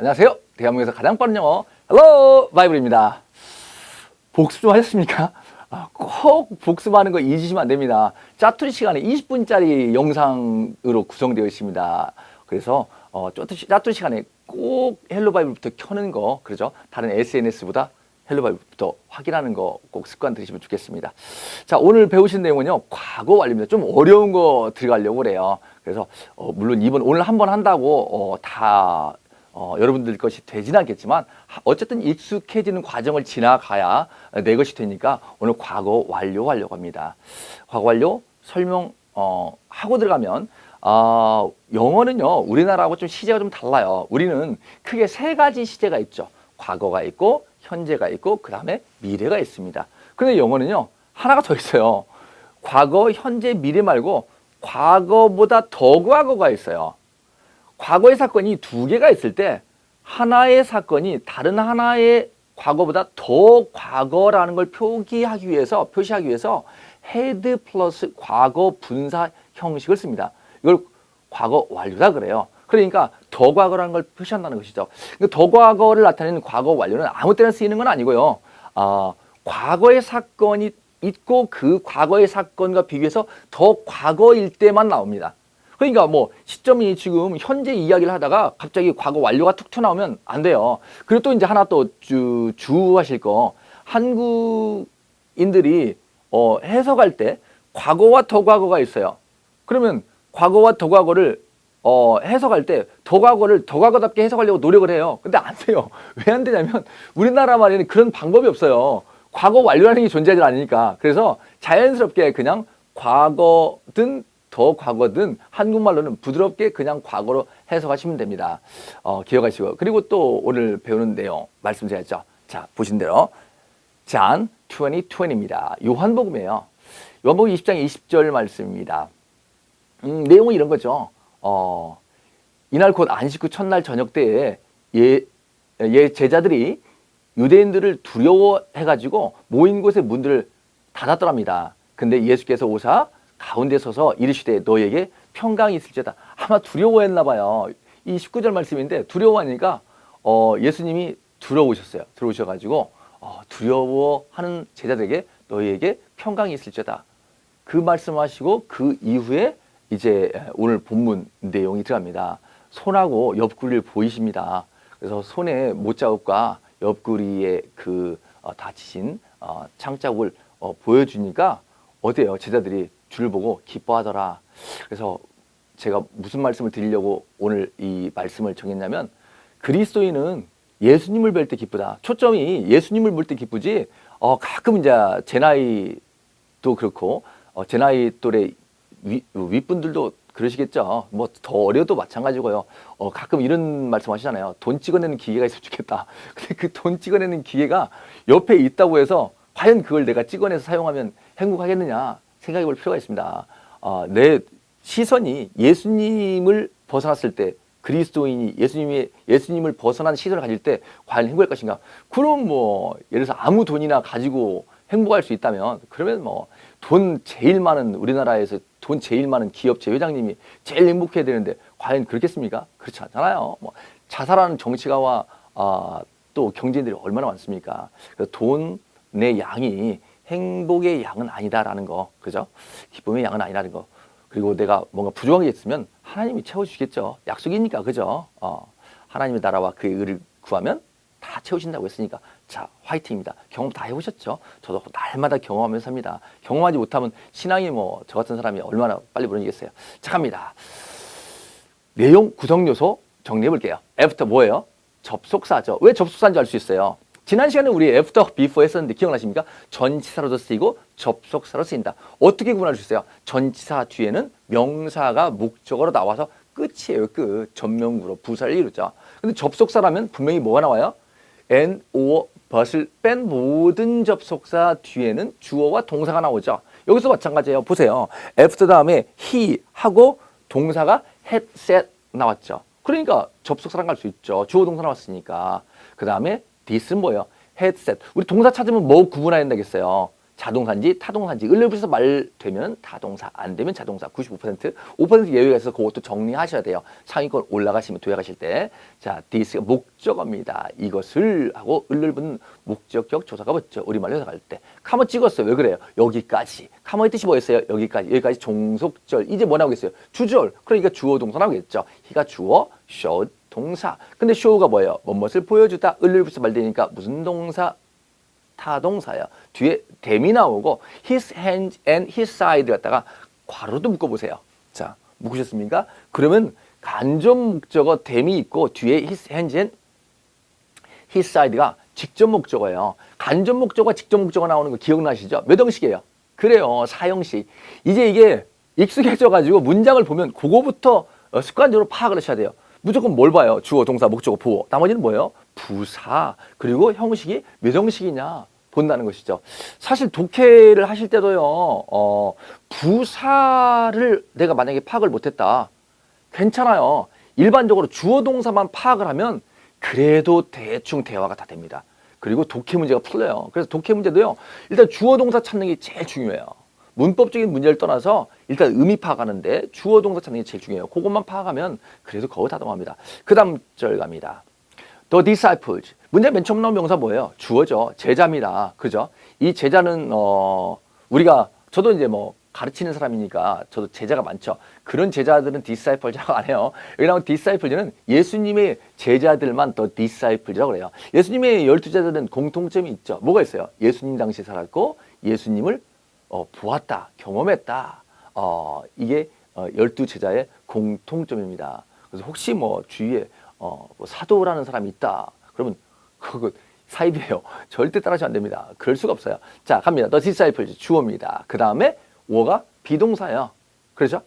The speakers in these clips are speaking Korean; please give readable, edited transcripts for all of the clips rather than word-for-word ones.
안녕하세요. 대한민국에서 가장 빠른 영어 헬로 바이블입니다. 복습 좀 하셨습니까? 꼭 복습하는 거 잊으시면 안 됩니다. 짜투리 시간에 20분짜리 영상으로 구성되어 있습니다. 그래서 짜투리 시간에 꼭 헬로 바이블부터 켜는 거, 그렇죠? 다른 SNS보다 헬로 바이블부터 확인하는 거 꼭 습관 들이시면 좋겠습니다. 자, 오늘 배우신 내용은요, 과거 완료입니다. 좀 어려운 거 들어가려고 그래요. 그래서 물론 오늘 한 번 한다고 여러분들 것이 되지는 않겠지만 어쨌든 익숙해지는 과정을 지나가야 내 것이 되니까 오늘 과거 완료하려고 합니다. 과거 완료 설명 하고 들어가면 영어는요, 우리나라하고 좀 시제가 좀 달라요. 우리는 크게 세 가지 시제가 있죠. 과거가 있고 현재가 있고 그 다음에 미래가 있습니다. 근데 영어는요, 하나가 더 있어요. 과거, 현재, 미래 말고 과거보다 더 과거가 있어요. 과거의 사건이 두 개가 있을 때 하나의 사건이 다른 하나의 과거보다 더 과거라는 걸 표시하기 위해서 had 플러스 과거 분사 형식을 씁니다. 이걸 과거 완료다 그래요. 그러니까 더 과거라는 걸 표시한다는 것이죠. 더 과거를 나타내는 과거 완료는 아무 때나 쓰이는 건 아니고요. 과거의 사건이 있고 그 과거의 사건과 비교해서 더 과거일 때만 나옵니다. 그러니까 뭐 시점이 지금 현재 이야기를 하다가 갑자기 과거 완료가 툭 튀어나오면 안 돼요. 그리고 또 이제 하나 또 주의하실 거, 한국인들이 해석할 때 과거와 더 과거가 있어요. 그러면 과거와 더 과거를 해석할 때 더 과거를 더 과거답게 해석하려고 노력을 해요. 근데 안 돼요. 왜 안 되냐면 우리나라 말에는 그런 방법이 없어요. 과거 완료라는 게 존재하지 않으니까. 그래서 자연스럽게 그냥 과거든 더 과거든 한국말로는 부드럽게 그냥 과거로 해석하시면 됩니다. 기억하시고. 그리고 또 오늘 배우는 내용 말씀드렸죠. 자, 보신 대로 John 20:20입니다. 요한복음이에요. 요한복음 20장 20절 말씀입니다. 내용은 이런 거죠. 이날 곧 안식 후 첫날 저녁 때에 제자들이 유대인들을 두려워해가지고 모인 곳의 문들을 닫았더랍니다. 근데 예수께서 오사 가운데 서서 이르시되 너에게 평강이 있을지어다. 아마 두려워했나 봐요. 이 19절 말씀인데 두려워하니까 예수님이 들어오셨어요. 들어오셔가지고 두려워하는 제자들에게 너희에게 평강이 있을지어다. 그 말씀하시고 그 이후에 이제 오늘 본문 내용이 들어갑니다. 손하고 옆구리를 보이십니다. 그래서 손에 못자국과 옆구리에 그 다치신 창자국을 보여주니까 어때요? 제자들이 주를 보고 기뻐하더라. 그래서 제가 무슨 말씀을 드리려고 오늘 이 말씀을 정했냐면, 그리스도인은 예수님을 뵐 때 기쁘다. 초점이 예수님을 볼 때 기쁘지. 가끔 이제 제 나이도 그렇고 제 나이 또래 윗분들도 그러시겠죠. 뭐 더 어려도 마찬가지고요. 가끔 이런 말씀 하시잖아요. 돈 찍어내는 기계가 있으면 좋겠다. 근데 그 돈 찍어내는 기계가 옆에 있다고 해서 과연 그걸 내가 찍어내서 사용하면 행복하겠느냐 생각해 볼 필요가 있습니다. 내 시선이 예수님을 벗어났을 때, 그리스도인이 예수님을 벗어난 시선을 가질 때 과연 행복할 것인가? 그럼 뭐 예를 들어서 아무 돈이나 가지고 행복할 수 있다면, 그러면 뭐 돈 제일 많은 우리나라에서 돈 제일 많은 기업체 회장님이 제일 행복해야 되는데 과연 그렇겠습니까? 그렇지 않잖아요. 뭐 자살하는 정치가와 또 경제인들이 얼마나 많습니까? 그래서 돈의 양이 행복의 양은 아니다라는 거, 그죠? 기쁨의 양은 아니라는 거. 그리고 내가 뭔가 부족한 게 있으면 하나님이 채워주시겠죠. 약속이니까, 그죠? 하나님의 나라와 그의 의를 구하면 다 채우신다고 했으니까. 자, 화이팅입니다. 경험 다 해보셨죠? 저도 날마다 경험하면서 삽니다. 경험하지 못하면 신앙이 뭐 저 같은 사람이 얼마나 빨리 무너지겠어요. 자, 갑니다. 내용 구성 요소 정리해 볼게요. 애프터 뭐예요? 접속사죠. 왜 접속사인지 알 수 있어요. 지난 시간에 우리 애프터, 비포 했었는데 기억나십니까? 전치사로도 쓰이고 접속사로 쓰인다. 어떻게 구분할 수 있어요? 전치사 뒤에는 명사가 목적어로 나와서 끝이에요. 끝. 전명구로 부사를 이루죠. 근데 접속사라면 분명히 뭐가 나와요? and, or, but을 뺀 모든 접속사 뒤에는 주어와 동사가 나오죠. 여기서 마찬가지예요. 보세요. after 다음에 he 하고 동사가 had, said 나왔죠. 그러니까 접속사랑 갈 수 있죠. 주어 동사 나왔으니까. 그 다음에 this는 뭐예요? had, said. 우리 동사 찾으면 뭐 구분해야 된다겠어요? 자동사인지 타동사인지 을을 붙여서 말 되면 타동사, 안 되면 자동사. 95%, 5% 예외가 있어서 그것도 정리하셔야 돼요. 상위권 올라가시면 도약하실 때. 자, this가 목적어입니다. 이것을 하고 을을 붙는 목적격 조사가 붙죠. 우리말로 해석할 때. 카머 찍었어요. 왜 그래요? 여기까지. 카머의 뜻이 뭐였어요? 여기까지. 여기까지 종속절. 이제 뭐 나오겠어요? 주절. 그러니까 주어 동사 나오겠죠. he가 주어, showed 동사. 근데 show가 뭐예요? 뭐뭇을 보여주다. 을을 붙여서 말 되니까 무슨 동사? 타동사야. 뒤에 them이 나오고 his hands and his side 갖다가 괄호도 묶어보세요. 자, 묶으셨습니까? 그러면 간접 목적어 them이 있고 뒤에 his hands and his side가 직접 목적어예요. 간접 목적어와 직접 목적어 나오는 거 기억나시죠? 몇 형식이에요? 그래요. 4형식. 이제 이게 익숙해져가지고 문장을 보면 그거부터 습관적으로 파악을 하셔야 돼요. 무조건 뭘 봐요? 주어, 동사, 목적어, 보어. 나머지는 뭐예요? 부사. 그리고 형식이 몇 형식이냐 본다는 것이죠. 사실 독해를 하실 때도요. 부사를 내가 만약에 파악을 못했다. 괜찮아요. 일반적으로 주어, 동사만 파악을 하면 그래도 대충 대화가 다 됩니다. 그리고 독해 문제가 풀려요. 그래서 독해 문제도요. 일단 주어, 동사 찾는 게 제일 중요해요. 문법적인 문제를 떠나서 일단 의미 파악하는데 주어, 동사 찾는 게 제일 중요해요. 그것만 파악하면 그래도 거의 다 동합니다. 그 다음 절 갑니다. The disciples. 문제 맨 처음 나온 명사 뭐예요? 주어죠. 제자입니다. 그죠? 이 제자는 우리가 저도 이제 뭐 가르치는 사람이니까 저도 제자가 많죠. 그런 제자들은 disciples라고 안 해요. 여기 나온 disciples는 예수님의 제자들만 the disciples라고 그래요. 예수님의 12제자들은 공통점이 있죠. 뭐가 있어요? 예수님 당시에 살았고 예수님을 보았다, 경험했다. 이게 12제자의 공통점입니다. 그래서 혹시 뭐 주위에 뭐 사도라는 사람이 있다. 그러면 그거 사입이에요. 절대 따라하시면 안 됩니다. 그럴 수가 없어요. 자, 갑니다. The disciples 주어입니다. 그 다음에 워가 비동사예요. 그렇죠?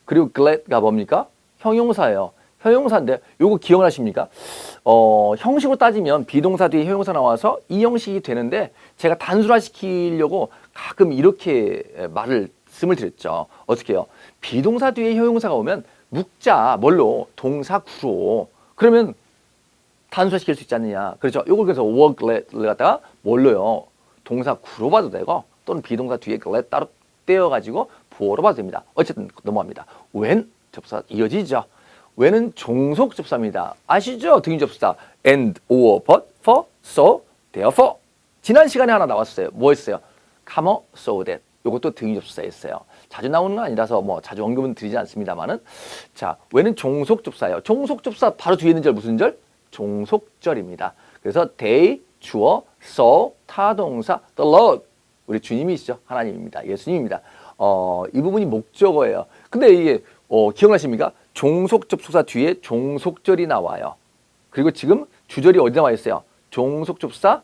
그리고 glad가 뭡니까? 형용사예요. 형용사인데 요거 기억나십니까? 형식으로 따지면 비동사 뒤에 형용사 나와서 이 형식이 되는데 제가 단순화시키려고 가끔 이렇게 말씀을 드렸죠. 어떻게 해요? 비동사 뒤에 형용사가 오면 묵자 뭘로? 동사 구로. 그러면 단순화시킬 수 있지 않느냐. 그렇죠? 요걸 그래서 were glad를 갖다가 뭘로요? 동사 구로 봐도 되고 또는 비동사 뒤에 glad 따로 떼어가지고 보어로 봐도 됩니다. 어쨌든 넘어갑니다. when 접사 이어지죠. when은 종속 접사입니다. 아시죠? 등위 접사 and, or, but, for, so, therefore. 지난 시간에 하나 나왔어요. 뭐였어요? come, so that. 요것도 등위 접사였어요. 자주 나오는 건 아니라서 뭐 자주 언급은 드리지 않습니다만은 자, when은 종속 접사예요. 종속 접사 바로 뒤에 있는 절 무슨 절? 종속절입니다. 그래서 they, 주어, so, 타동사, the Lord. 우리 주님이시죠. 하나님입니다. 예수님입니다. 이 부분이 목적어예요. 근데 이게 기억나십니까? 종속 접속사 뒤에 종속절이 나와요. 그리고 지금 주절이 어디 나와 있어요? 종속 접사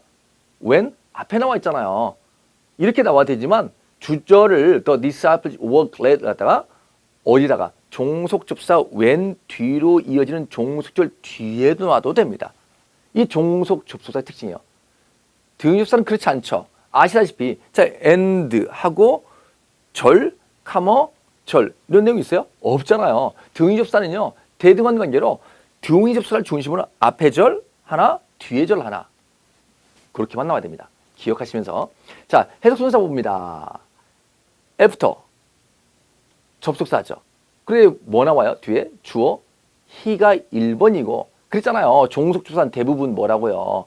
when 앞에 나와 있잖아요. 이렇게 나와야 되지만 주절을 the disciples were glad 갖다가 어디다가 종속 접사 when 뒤로 이어지는 종속절 뒤에도 놔도 됩니다. 이 종속 접속사의 특징이에요. 등위 접사는 그렇지 않죠. 아시다시피 자 and 하고 절, 카머, 절 이런 내용이 있어요? 없잖아요. 등위 접사는요. 대등한 관계로 등위 접사를 중심으로 앞에 절 하나, 뒤에 절 하나 그렇게만 나와야 됩니다. 기억하시면서 자 해석 순서 봅니다. after 접속사죠. 그래 뭐 나와요? 뒤에 주어 he가 1번이고 그랬잖아요. 종속접사는 대부분 뭐라고요?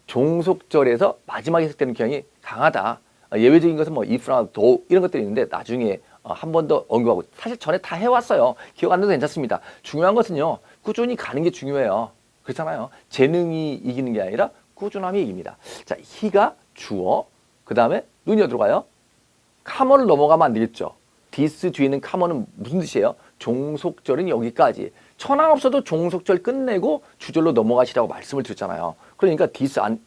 종속절에서 마지막에 해석되는 경향이 강하다. 예외적인 것은 뭐 if나 though 이런 것들이 있는데 나중에 한 번 더 언급하고 사실 전에 다 해왔어요. 기억 안 나도 괜찮습니다. 중요한 것은요. 꾸준히 가는 게 중요해요. 그렇잖아요. 재능이 이기는 게 아니라 꾸준함이 이깁니다. 자, he가 주어 그 다음에 눈이 어디로 가요? 카머를 넘어가면 안 되겠죠. this 뒤에 있는 카머는 무슨 뜻이에요? 종속절은 여기까지. 천황 없어도 종속절 끝내고 주절로 넘어가시라고 말씀을 드렸잖아요. 그러니까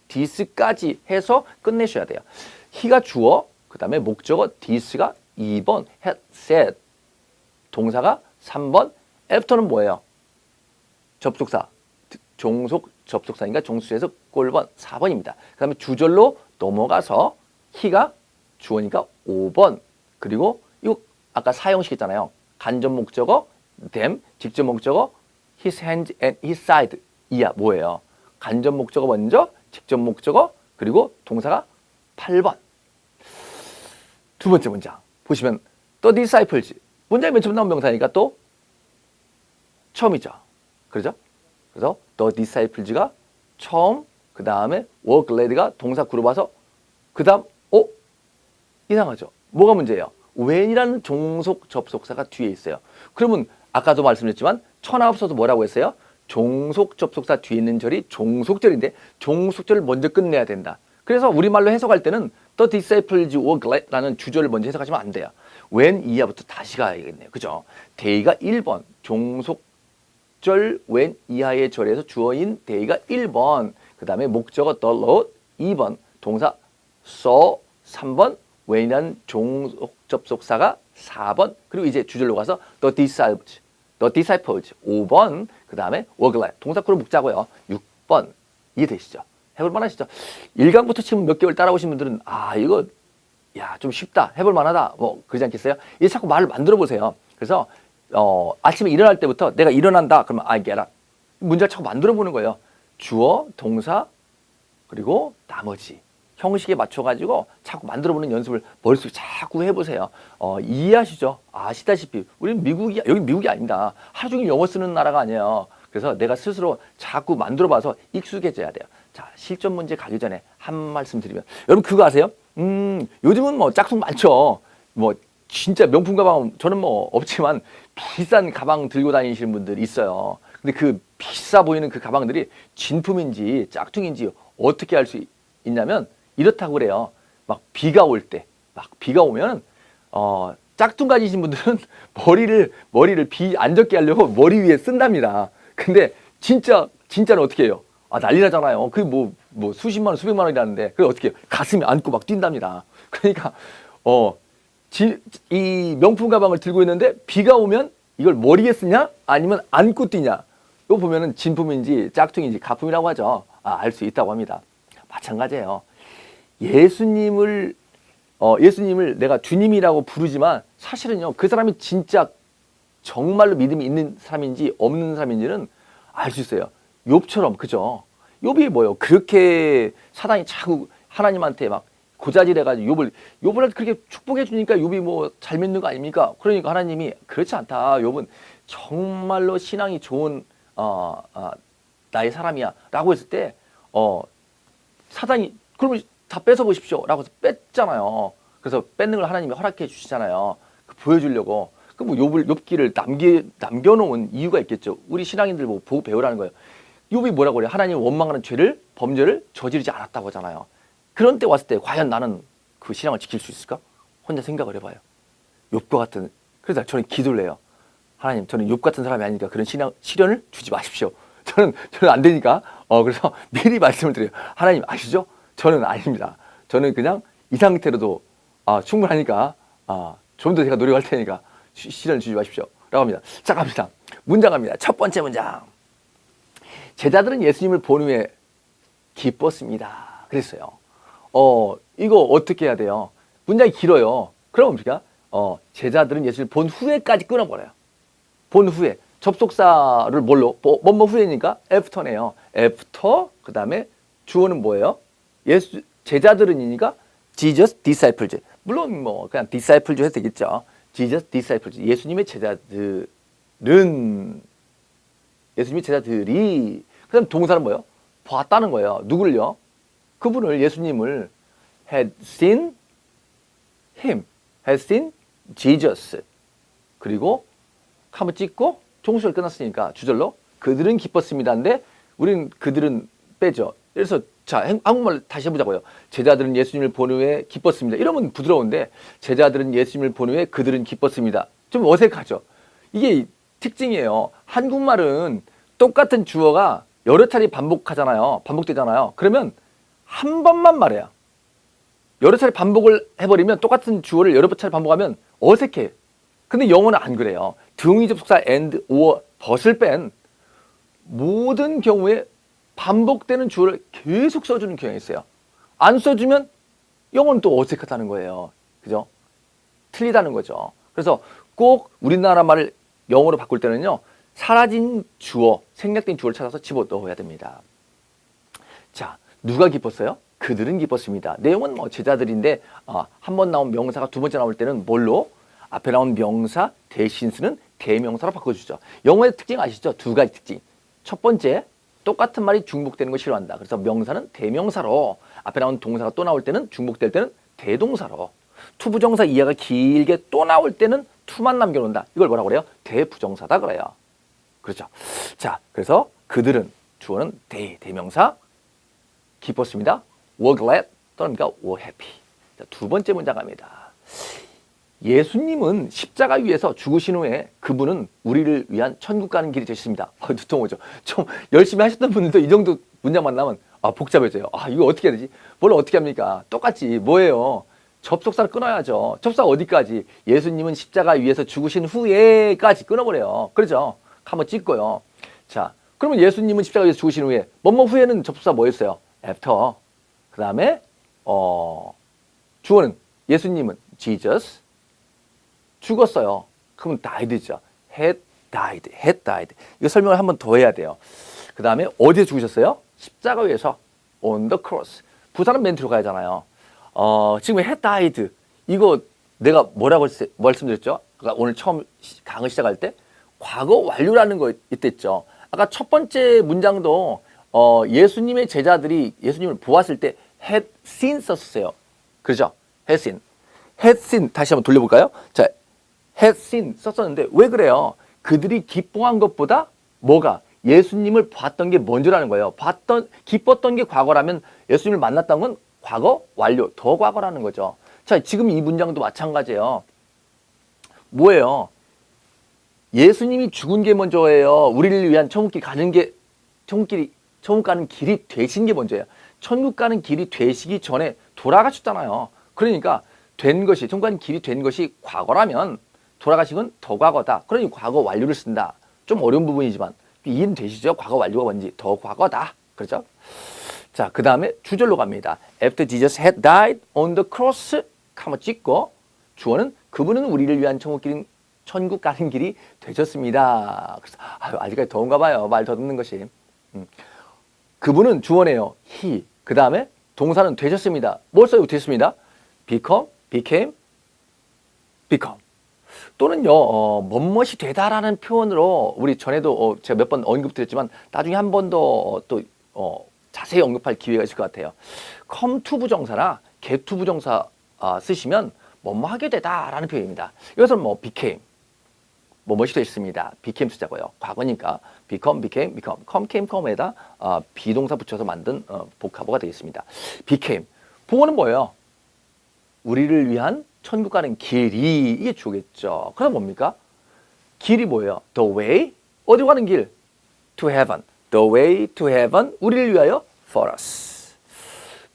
this까지 해서 끝내셔야 돼요. he가 주어, 그 다음에 목적어 this가 2번, had said. 동사가 3번, after는 뭐예요? 접속사. 종속 접속사니까 종수에서 꼴번 4번입니다. 그 다음에 주절로 넘어가서 he가 주어니까 5번. 그리고 이거 아까 사형식 있잖아요. 간접 목적어, them, 직접 목적어, his hands and his side. 이야 뭐예요? 간접 목적어 먼저, 직접 목적어, 그리고 동사가 8번. 두 번째 문장 보시면 the disciples. 문장이 맨 처음 나온 명사니까 또 처음이죠. 그렇죠? 그래서 the disciples가 처음, 그 다음에 were glad가 동사 그룹 와서 그 다음 이상하죠. 뭐가 문제예요? when이라는 종속 접속사가 뒤에 있어요. 그러면 아까도 말씀드렸지만 천하업소도 뭐라고 했어요? 종속 접속사 뒤에 있는 절이 종속절인데 종속절을 먼저 끝내야 된다. 그래서 우리말로 해석할 때는 the disciples were glad라는 주절을 먼저 해석하시면 안 돼요. when 이하부터 다시 가야겠네요. 그죠? they가 1번 종속절 when 이하의 절에서 주어인 they가 1번, 그 다음에 목적어 the Lord 2번, 동사 saw 3번, when이라는 종속 접속사가 4번, 그리고 이제 주절로 가서 the disciples 5번, 그 다음에 were glad 동사구로 묶자고요. 6번. 이해되시죠? 해볼 만하시죠? 1강부터 지금 몇 개월 따라오신 분들은 이거 좀 쉽다, 해볼 만하다 뭐 그러지 않겠어요? 이제 자꾸 말을 만들어 보세요. 그래서 아침에 일어날 때부터 내가 일어난다 그러면 I get up, 문장을 자꾸 만들어 보는 거예요. 주어, 동사, 그리고 나머지 형식에 맞춰가지고 자꾸 만들어보는 연습을 머릿속에 자꾸 해보세요. 이해하시죠? 아시다시피 우리는 여기 미국이 아닙니다. 하루 종일 영어 쓰는 나라가 아니에요. 그래서 내가 스스로 자꾸 만들어봐서 익숙해져야 돼요. 자, 실전 문제 가기 전에 한 말씀 드리면, 여러분 그거 아세요? 요즘은 뭐 짝퉁 많죠. 뭐 진짜 명품 가방, 저는 뭐 없지만 비싼 가방 들고 다니시는 분들 있어요. 근데 그 비싸 보이는 그 가방들이 진품인지 짝퉁인지 어떻게 알 수 있냐면 이렇다고 그래요. 막 비가 오면 짝퉁 가지신 분들은 머리를 비 안 젖게 하려고 머리 위에 쓴답니다. 근데 진짜는 어떻게 해요? 난리 나잖아요. 그게 뭐 수십만 원, 수백만 원이라는데 그걸 어떻게 해요? 가슴에 안고 막 뛴답니다. 그러니까 이 명품 가방을 들고 있는데 비가 오면 이걸 머리에 쓰냐 아니면 안고 뛰냐, 이거 보면은 진품인지 짝퉁인지 가품이라고 하죠. 알 수 있다고 합니다. 마찬가지예요. 예수님을 내가 주님이라고 부르지만 사실은요, 그 사람이 진짜 정말로 믿음이 있는 사람인지 없는 사람인지는 알 수 있어요. 욥처럼, 그죠? 욥이 뭐예요? 그렇게 사단이 자꾸 하나님한테 막 고자질해가지고 욥을 그렇게 축복해 주니까 욥이 뭐 잘 믿는 거 아닙니까? 그러니까 하나님이 그렇지 않다. 욥은 정말로 신앙이 좋은 나의 사람이야 라고 했을 때 사단이 그러면 다 뺏어 보십시오 라고 해서 뺐잖아요. 그래서 뺏는 걸 하나님이 허락해 주시잖아요. 보여주려고. 그 뭐 욥기를 남겨놓은 이유가 있겠죠. 우리 신앙인들 보고 배우라는 거예요. 욥이 뭐라고 그래요? 하나님 원망하는 범죄를 저지르지 않았다고 하잖아요. 그런 때 왔을 때 과연 나는 그 신앙을 지킬 수 있을까? 혼자 생각을 해봐요. 욥과 같은. 그래서 저는 기도를 해요. 하나님, 저는 욥 같은 사람이 아니니까 그런 시련을 주지 마십시오. 저는 안 되니까. 그래서 미리 말씀을 드려요. 하나님 아시죠? 저는 아닙니다. 저는 그냥 이 상태로도 충분하니까 좀 더 제가 노력할 테니까 시련을 주지 마십시오 라고 합니다. 자, 갑니다. 문장 갑니다. 첫 번째 문장. 제자들은 예수님을 본 후에 기뻤습니다. 그랬어요. 이거 어떻게 해야 돼요? 문장이 길어요. 그럼 뭡니까? 제자들은 예수님을 본 후에까지 끊어버려요. 본 후에. 접속사를 뭘로? 뭐뭐 후에니까 after네요. after, 그 다음에 주어는 뭐예요? 제자들은이니까 Jesus disciples. 물론 뭐 그냥 disciples 해도 되겠죠. Jesus disciples. 예수님의 제자들이. 그다음 동사는 뭐예요? 봤다는 거예요. 누구를요? 그분을, 예수님을 had seen him, had seen Jesus. 그리고 한번 찍고 종수절 끝났으니까 주절로 그들은 기뻤습니다인데 우리는 그들은 빼죠. 그래서 자, 한국말 다시 해보자고요. 제자들은 예수님을 본 후에 기뻤습니다. 이러면 부드러운데 제자들은 예수님을 본 후에 그들은 기뻤습니다. 좀 어색하죠. 이게 특징이에요. 한국말은 똑같은 주어가 여러 차례 반복되잖아요. 그러면 한 번만 말해요. 여러 차례 반복을 해버리면 똑같은 주어를 여러 차례 반복하면 어색해. 근데 영어는 안 그래요. 등위 접속사 and, or, but을 뺀 모든 경우에 반복되는 주어를 계속 써주는 경향이 있어요. 안 써주면 영어는 또 어색하다는 거예요. 그죠? 틀리다는 거죠. 그래서 꼭 우리나라 말을 영어로 바꿀 때는요, 사라진 주어, 생략된 주어를 찾아서 집어넣어야 됩니다. 자, 누가 기뻤어요? 그들은 기뻤습니다. 내용은 뭐 제자들인데 한 번 나온 명사가 두 번째 나올 때는 뭘로? 앞에 나온 명사 대신 쓰는 대명사로 바꿔주죠. 영어의 특징 아시죠? 두 가지 특징. 첫 번째, 똑같은 말이 중복되는 걸 싫어한다. 그래서 명사는 대명사로, 앞에 나온 동사가 또 나올 때는 중복될 때는 대동사로, 투부정사 이하가 길게 또 나올 때는 투만 남겨놓는다. 이걸 뭐라고 그래요? 대부정사다 그래요. 그렇죠. 자, 그래서 그들은, 주어는 대명사, 기뻤습니다. were glad 또는 were happy. 자, 두 번째 문장 갑니다. 예수님은 십자가 위에서 죽으신 후에 그분은 우리를 위한 천국 가는 길이 되셨습니다. 두통 오죠. 좀 열심히 하셨던 분들도 이 정도 문장만 나면 복잡해져요. 이거 어떻게 해야 되지? 뭘 어떻게 합니까? 똑같지. 뭐예요? 접속사를 끊어야죠. 접속사 어디까지? 예수님은 십자가 위에서 죽으신 후에까지 끊어버려요. 그렇죠? 한번 찍고요. 자, 그러면 예수님은 십자가 위에서 죽으신 후에 뭐뭐 후에는 접속사 뭐였어요? after. 그 다음에 주어는 예수님은 Jesus 죽었어요. 그러면 died죠. had died. 이거 설명을 한 번 더 해야 돼요. 그 다음에 어디에 죽으셨어요? 십자가 위에서 on the cross. 부사는 맨 뒤로 가야 하잖아요. 지금 had died. 이거 내가 뭐라고 말씀드렸죠? 그러니까 오늘 처음 강의 시작할 때 과거 완료라는 거 있댔죠. 아까 첫 번째 문장도 예수님의 제자들이 예수님을 보았을 때 had seen 썼어요. 그렇죠? had seen. had seen 다시 한번 돌려볼까요? 자, had seen 썼었는데 왜 그래요? 그들이 기뻐한 것보다 뭐가? 예수님을 봤던 게 먼저라는 거예요. 기뻤던 게 과거라면 예수님을 만났던 건 과거 완료, 더 과거라는 거죠. 자, 지금 이 문장도 마찬가지예요. 뭐예요? 예수님이 죽은 게 먼저예요. 우리를 위한 천국 가는 길이 되신 게 먼저예요. 천국 가는 길이 되시기 전에 돌아가셨잖아요. 그러니까 천국 가는 길이 된 것이 과거라면 돌아가신 건 더 과거다. 그러니 과거 완료를 쓴다. 좀 어려운 부분이지만 이해는 되시죠? 과거 완료가 뭔지. 더 과거다. 그렇죠? 자, 그 다음에 주절로 갑니다. After Jesus had died on the cross, 한번 찍고 주어는 그분은 우리를 위한 천국 가는 길이 되셨습니다. 그래서 아직까지 더운가 봐요. 말 더듬는 것이. 그분은 주어네요. he. 그 다음에 동사는 되셨습니다. 뭘 써요? 되셨습니다. become, became, become. 또는요, 뭐뭇이 되다라는 표현으로 우리 전에도 제가 몇 번 언급드렸지만 나중에 한 번 더 또 자세히 언급할 기회가 있을 것 같아요. come to 부정사나 get to 부정사 쓰시면 뭐뭐 하게 되다라는 표현입니다. 이것은 became, 뭐뭇이 되셨습니다. became 쓰자고요. 과거니까 become, became, become, come, came, come에다 비동사 붙여서 만든 보카보가 되겠습니다. became, 보어는 뭐예요? 우리를 위한 천국 가는 길이 이게 주겠죠. 그럼 뭡니까? 길이 뭐예요? The way, 어디로 가는 길? To heaven. The way to heaven, 우리를 위하여 for us.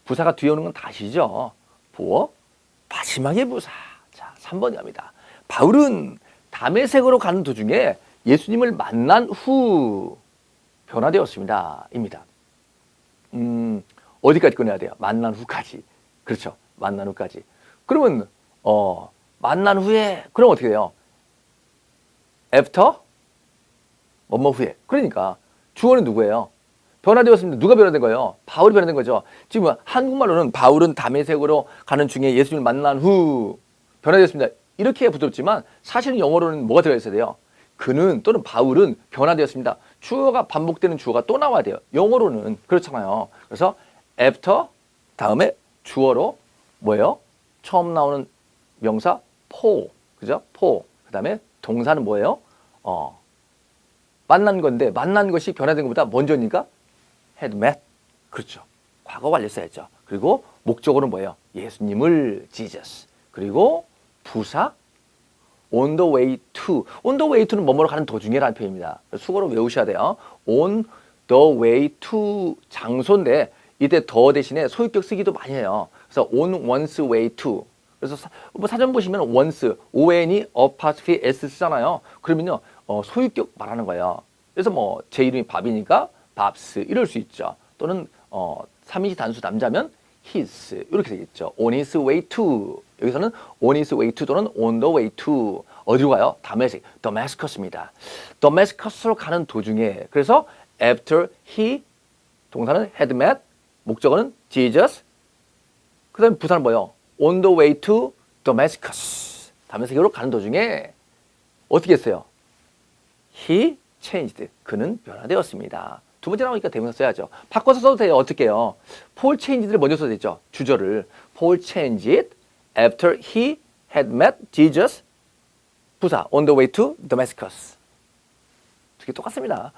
부사가 뒤에 오는 건 다시죠. 보어, 마지막의 부사. 자, 3번 갑니다. 바울은 다메섹으로 가는 도중에 예수님을 만난 후 변화되었습니다. 입니다. 어디까지 꺼내야 돼요? 만난 후까지. 그렇죠. 만난 후까지. 그러면 만난 후에 그럼 어떻게 돼요? after 뭐뭐 후에. 그러니까 주어는 누구예요? 변화되었습니다. 누가 변화된 거예요? 바울이 변화된 거죠. 지금 한국말로는 바울은 다메섹으로 가는 중에 예수님을 만난 후 변화되었습니다. 이렇게 부드럽지만 사실은 영어로는 뭐가 들어가 있어야 돼요? 그는 또는 바울은 변화되었습니다. 주어가 반복되는 주어가 또 나와야 돼요. 영어로는 그렇잖아요. 그래서 after 다음에 주어로 뭐예요? 처음 나오는 명사 for, 그죠? for. 그다음에 동사는 뭐예요? 만난 건데 만난 것이 변화된 것보다 먼저니까 had met. 그렇죠. 과거 완료 써야죠. 그리고 목적어는 뭐예요? 예수님을 Jesus. 그리고 부사 on the way to. on the way to는 뭐뭐로 가는 도중에라는 표현입니다. 수고로 외우셔야 돼요. on the way to 장소인데 이때 더 대신에 소유격 쓰기도 많이 해요. 그래서 on one's way to. 그래서 사전 보시면 once, on이 apostrophe s 쓰잖아요. 그러면요 소유격 말하는 거예요. 그래서 제 이름이 밥이니까 밥스 이럴 수 있죠. 또는 삼인시 단수 남자면 his 이렇게 되겠죠. on his way to. 여기서는 on his way to 또는 on the way to. 어디로 가요? Damascus입니다. Damascus로 가는 도중에. 그래서 after he 동사는 had met, 목적어는 Jesus, 그 다음에 부사는 뭐예요? On the way to Damascus. 다메섹으로 가는 도중에 어떻게 했어요? He changed. 그는 변화되었습니다. 두 번째 나오니까 대명사 써야죠. 바꿔서 써도 돼요. 어떻게 해요? Paul changed를 먼저 써도 되죠. 주절을. Paul changed after he had met Jesus. 부사 on the way to Damascus. 두 개 똑같습니다.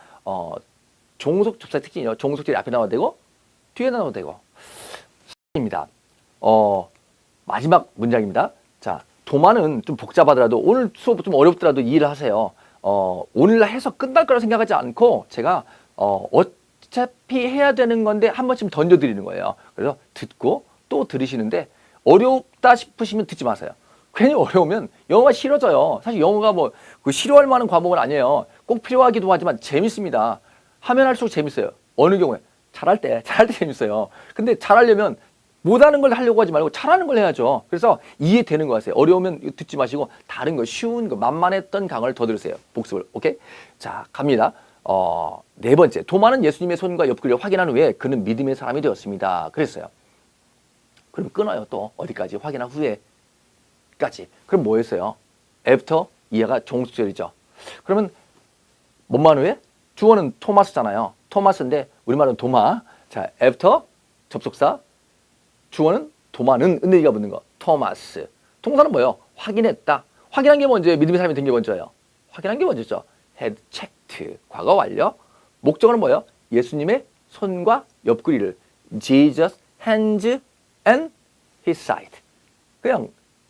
종속 접사의 특징이요. 종속절이 앞에 나와도 되고 뒤에 나와도 되고. 입니다. 마지막 문장입니다. 자, 도마는 좀 복잡하더라도 오늘 수업 좀 어렵더라도 이해를 하세요. 오늘날 해서 끝날 거라고 생각하지 않고 제가 어차피 해야 되는 건데 한 번쯤 던져드리는 거예요. 그래서 듣고 또 들으시는데 어렵다 싶으시면 듣지 마세요. 괜히 어려우면 영어가 싫어져요. 사실 영어가 뭐 싫어할 만한 과목은 아니에요. 꼭 필요하기도 하지만 재밌습니다. 하면 할수록 재밌어요. 어느 경우에 잘할 때 재밌어요. 근데 잘하려면 못하는 걸 하려고 하지 말고 잘하는 걸 해야죠. 그래서 이해되는 거 하세요. 어려우면 듣지 마시고 다른 거 쉬운 거 만만했던 강의를 더 들으세요. 복습을. 오케이? 자, 갑니다. 네 번째. 도마는 예수님의 손과 옆구리를 확인한 후에 그는 믿음의 사람이 되었습니다. 그랬어요. 그럼 끊어요. 또 어디까지? 확인한 후에까지. 그럼 뭐 했어요? after 이해가 종속절이죠. 그러면 뭔만 후에? 주어는 토마스잖아요. 토마스인데 우리말은 도마. 자, after 접속사. 주어는 도마는 은혜가 붙는 거. 토마스. 동사는 뭐예요? 확인했다. 확인한 게 먼저예요. 믿음의 사람이 된 게 먼저예요. 확인한 게 먼저죠. had checked. 과거 완료. 목적어는 뭐예요? 예수님의 손과 옆구리를. Jesus hands and his side. 그냥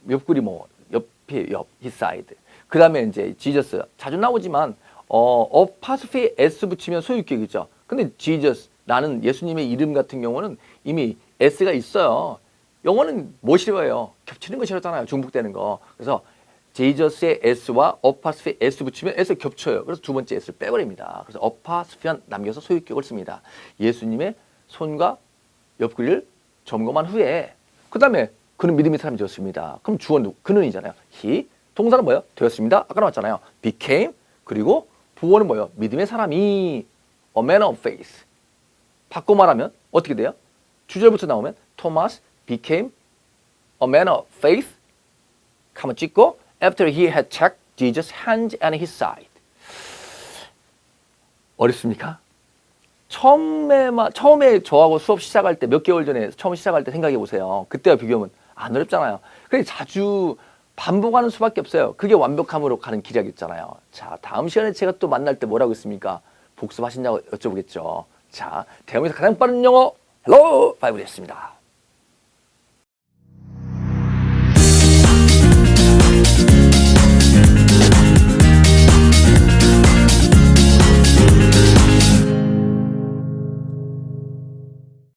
옆구리 뭐 옆에 옆 his side. 그 다음에 이제 Jesus 자주 나오지만 어파스피 s 붙이면 소유격이죠. 근데 Jesus 나는 예수님의 이름 같은 경우는 이미 s가 있어요. 영어는 뭐 싫어해요? 겹치는 거 싫었잖아요. 중복되는 거. 그래서 제이저스의 s와 어파스피 s 붙이면 s 겹쳐요. 그래서 두 번째 s를 빼버립니다. 그래서 어파스피만 남겨서 소유격을 씁니다. 예수님의 손과 옆구리를 점검한 후에 그 다음에 그는 믿음의 사람이 되었습니다. 그럼 주어는 그는이잖아요. he 동사는 뭐예요? 되었습니다. 아까 나왔잖아요. became 그리고 부어는 뭐예요? 믿음의 사람이 a man of faith. 바꿔 말하면 어떻게 돼요? 주절부터 나오면 Thomas became a man of faith. 가만 찍고 after he had checked Jesus' hands and his side. 어렵습니까? 처음에 저하고 수업 시작할 때 몇 개월 전에 처음 시작할 때 생각해 보세요. 그때와 비교하면 안 어렵잖아요. 그래서 자주 반복하는 수밖에 없어요. 그게 완벽함으로 가는 길이겠잖아요. 자, 다음 시간에 제가 또 만날 때 뭐라고 했습니까? 복습하셨냐고 여쭤보겠죠. 자, 대한민국에서 가장 빠른 영어 헬로 바이블이었습니다.